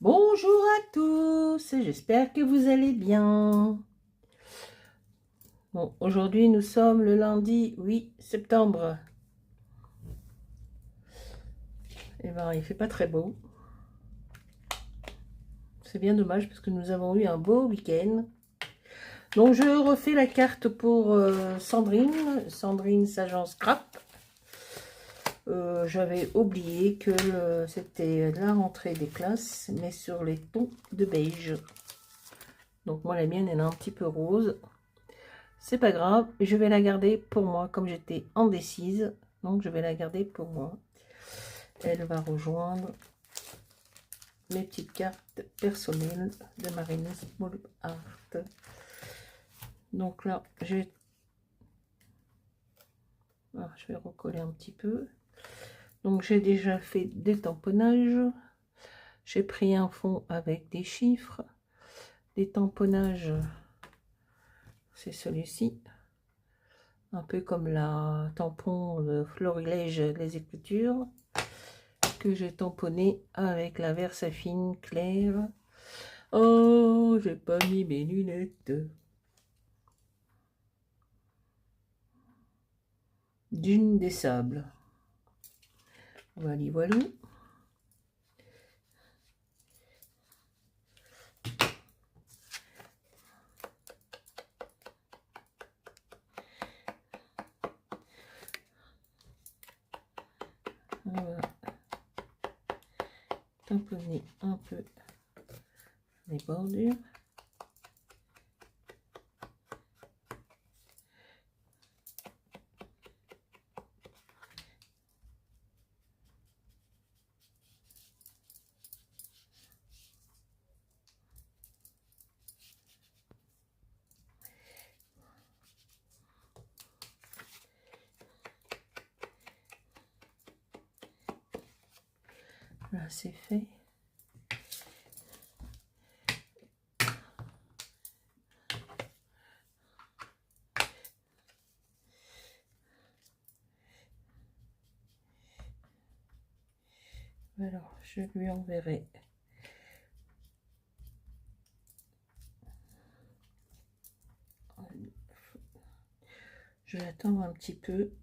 Bonjour à tous, j'espère que vous allez bien. Bon, aujourd'hui nous sommes le lundi 8 septembre. Et ben, il fait pas très beau. C'est bien dommage parce que nous avons eu un beau week-end. Donc je refais la carte pour Sandrine Sagence Scrap. J'avais oublié que c'était la rentrée des classes, mais sur les tons de beige. Donc moi la mienne elle est un petit peu rose. C'est pas grave, je vais la garder pour moi comme j'étais indécise. Donc je vais la garder pour moi. Elle va rejoindre mes petites cartes personnelles de Marina Small Art. Donc là, je vais recoller un petit peu. Donc j'ai déjà fait des tamponnages. J'ai pris un fond avec des chiffres. Des tamponnages, c'est celui-ci. Un peu comme la tampon de Florilège Les Écritures. Que j'ai tamponné avec la Versafine claire. Oh, j'ai pas mis mes lunettes. Dune des sables. Voilà, voilà. On va tamponner un peu les bordures. Là, c'est fait. Alors, je lui enverrai je vais attendre un petit peu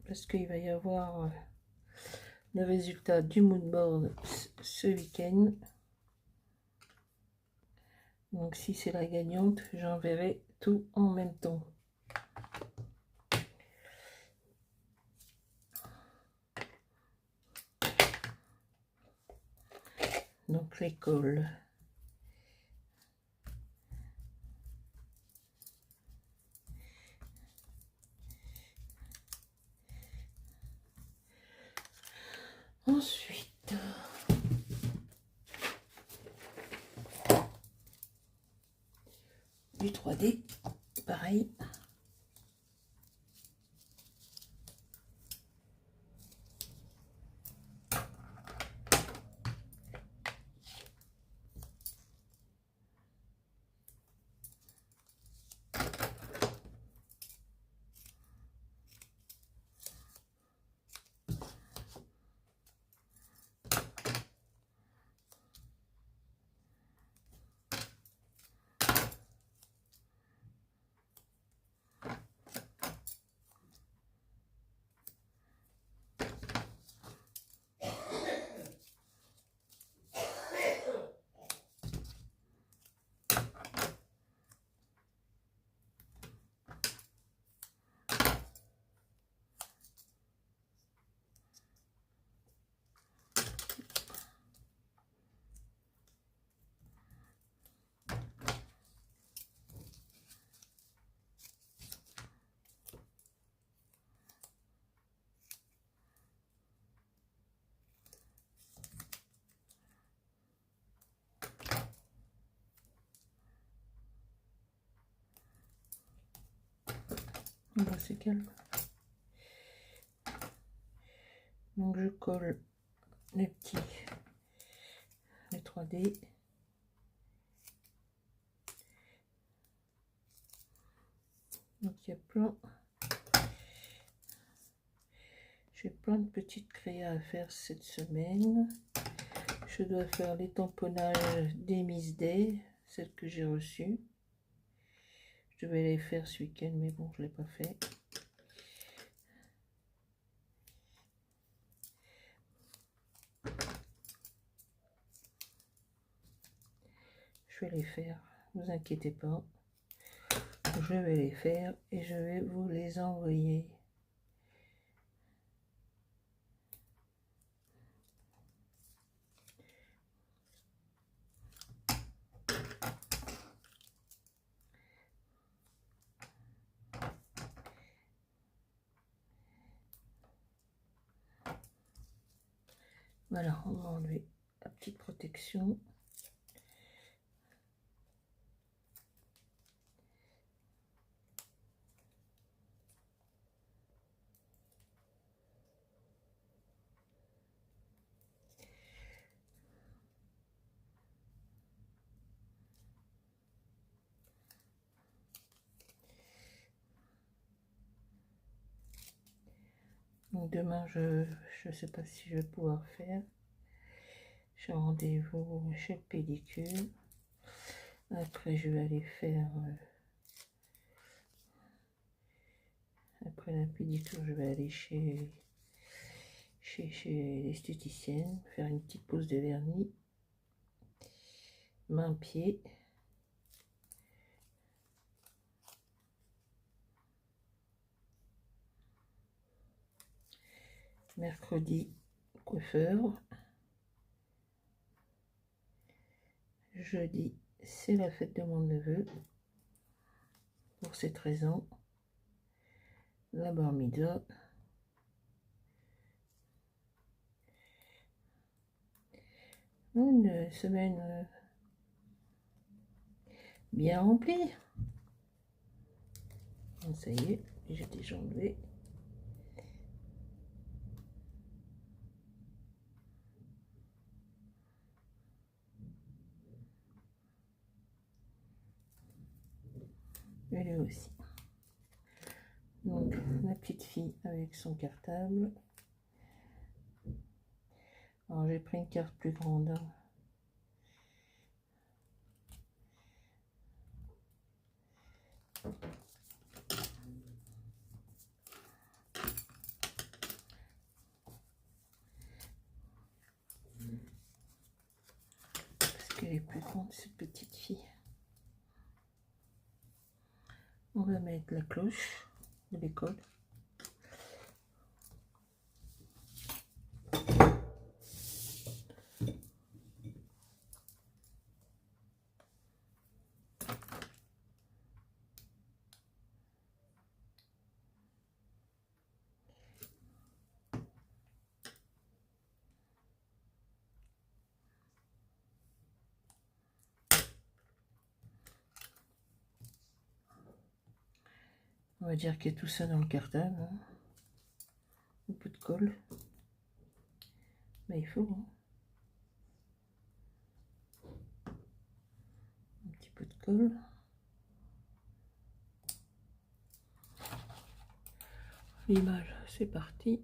parce qu'il va y avoir le résultat du moodboard ce week-end. Donc si c'est la gagnante, j'enverrai tout en même temps. Donc l'école. Ensuite, du 3D, pareil. C'est calme. Donc je colle les 3D. Donc il y a plein. J'ai plein de petites créas à faire cette semaine. je dois faire les tamponnages des Miss Day, celles que j'ai reçues. Je vais les faire ce week-end, mais bon, je ne l'ai pas fait. Je vais les faire, ne vous inquiétez pas. Je vais les faire et je vais vous les envoyer. Voilà, on va enlever la petite protection. Donc demain, je ne sais pas si je vais pouvoir faire. J'ai rendez-vous chez le pédicure. Après, je vais aller faire... après la pédicure, je vais aller chez l'esthéticienne, faire une petite pose de vernis. Main-pied. Mercredi, coiffeur. Jeudi, c'est la fête de mon neveu. Pour ses 13 ans. La bar mitzvah. Une semaine bien remplie. Bon, ça y est, j'ai déjà enlevé. Elle aussi. Donc, la petite fille avec son cartable. Alors, j'ai pris une carte plus grande. Hein. Parce qu'elle est plus grande, cette petite fille. On va mettre la cloche de l'école. On va dire qu'il y a tout ça dans le cartable. Hein. Un peu de colle. Mais il faut. Hein. Un petit peu de colle. L'image, c'est parti.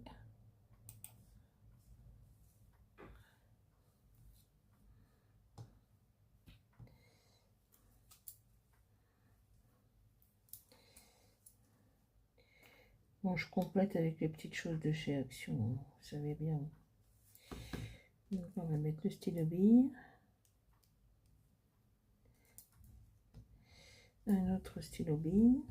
Bon, je complète avec les petites choses de chez Action, vous savez bien. Donc, on va mettre le stylo bille. Un autre stylo bille.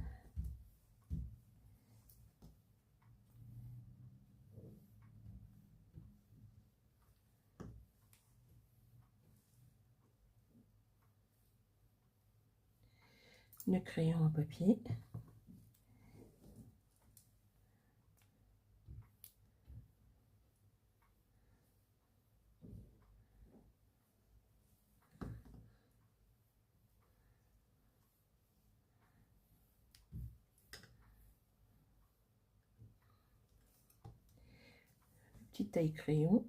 Le crayon à papier. Petite taille crayon.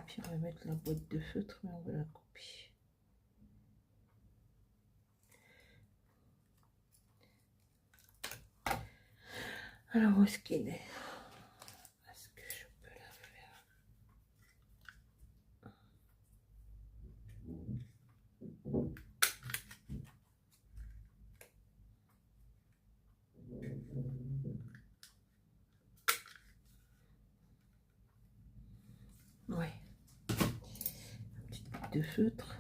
Puis on va mettre la boîte de feutre, mais on va la couper. Alors, où est-ce qu'il est? Est-ce que je peux la faire? Ouais. Une petite boîte de feutre.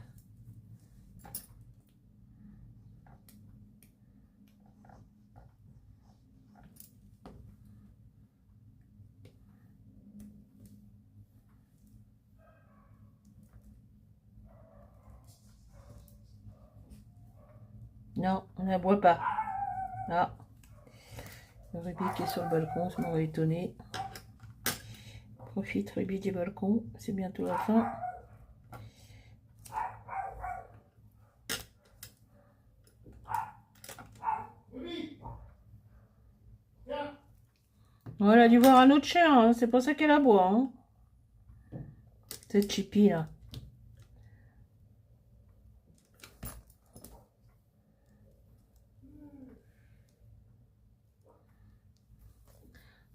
Non, on ne la boit pas. Ah, le rubis qui est sur le balcon, ça m'aurait étonné. Profite, rubis du balcon, c'est bientôt la fin. Bon, elle a dû voir un autre chien, hein. C'est pour ça qu'elle aboie. Hein. Cette Chippy là.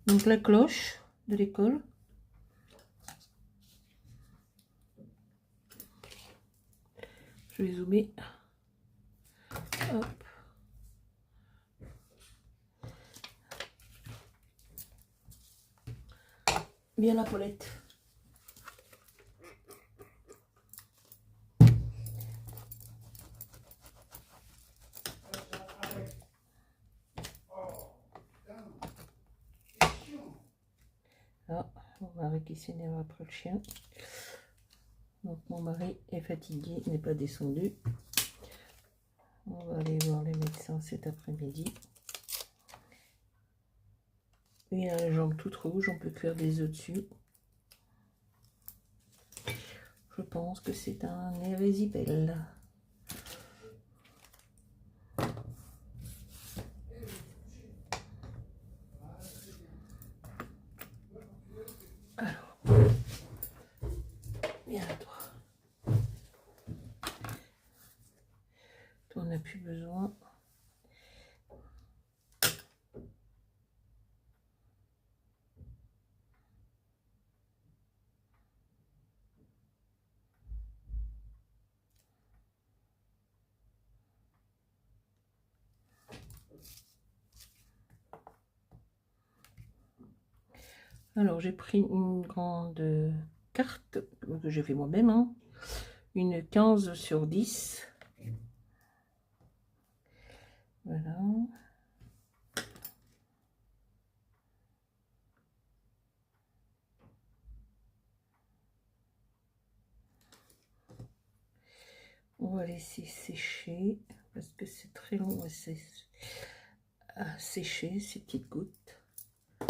Donc la cloche de l'école. Je vais zoomer. Hop. Bien la Paulette. Ah, mon mari qui s'énerve après le chien. Donc mon mari est fatigué, n'est pas descendu. On va aller voir les médecins cet après-midi. Il a la jambe toute rouge, on peut cuire des œufs dessus. Je pense que c'est un érésipèle. Alors, viens à toi. Toi, on n'a plus besoin. Alors, j'ai pris une grande carte que j'ai fait moi-même, hein. Une 15 sur 10. Voilà. On va laisser sécher parce que c'est très long à sécher ces petites gouttes. Je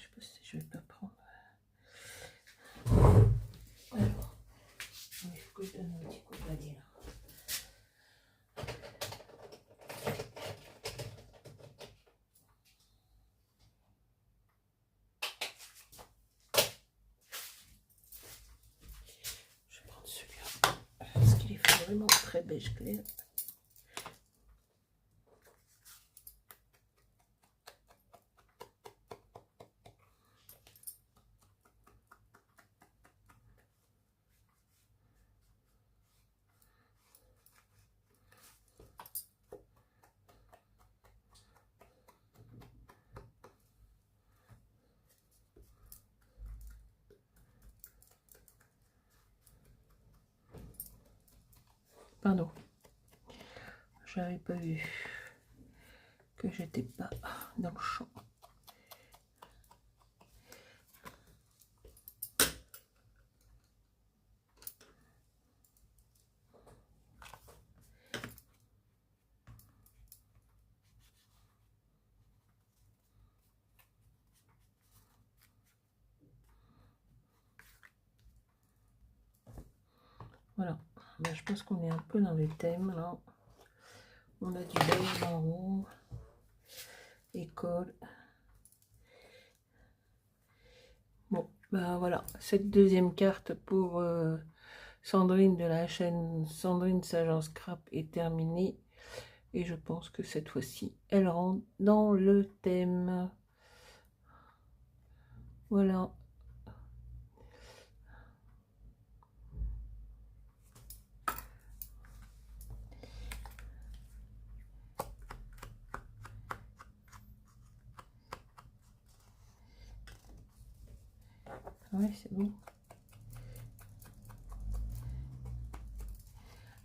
sais pas si je vais pas prendre. Alors, il faut que je donne un petit coup de balai là. Je vais prendre celui-là parce qu'il est vraiment très beige clair. Pardon, j'avais pas vu que j'étais pas dans le champ. Voilà. Ben, je pense qu'on est un peu dans le thème là. On a du beige en haut. École. Bon, ben voilà. Cette deuxième carte pour Sandrine de la chaîne Sandrine Sagent Scrap est terminée. Et je pense que cette fois-ci, elle rentre dans le thème. Voilà. Ouais, c'est bon.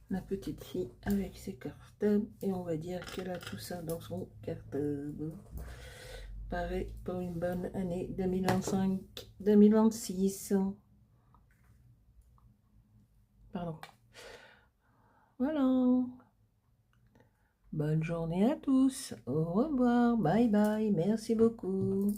La petite fille avec ses cartables. Et on va dire qu'elle a tout ça dans son cartable. Pareil pour une bonne année 2025-2026. Pardon. Voilà. Bonne journée à tous. Au revoir. Bye bye. Merci beaucoup.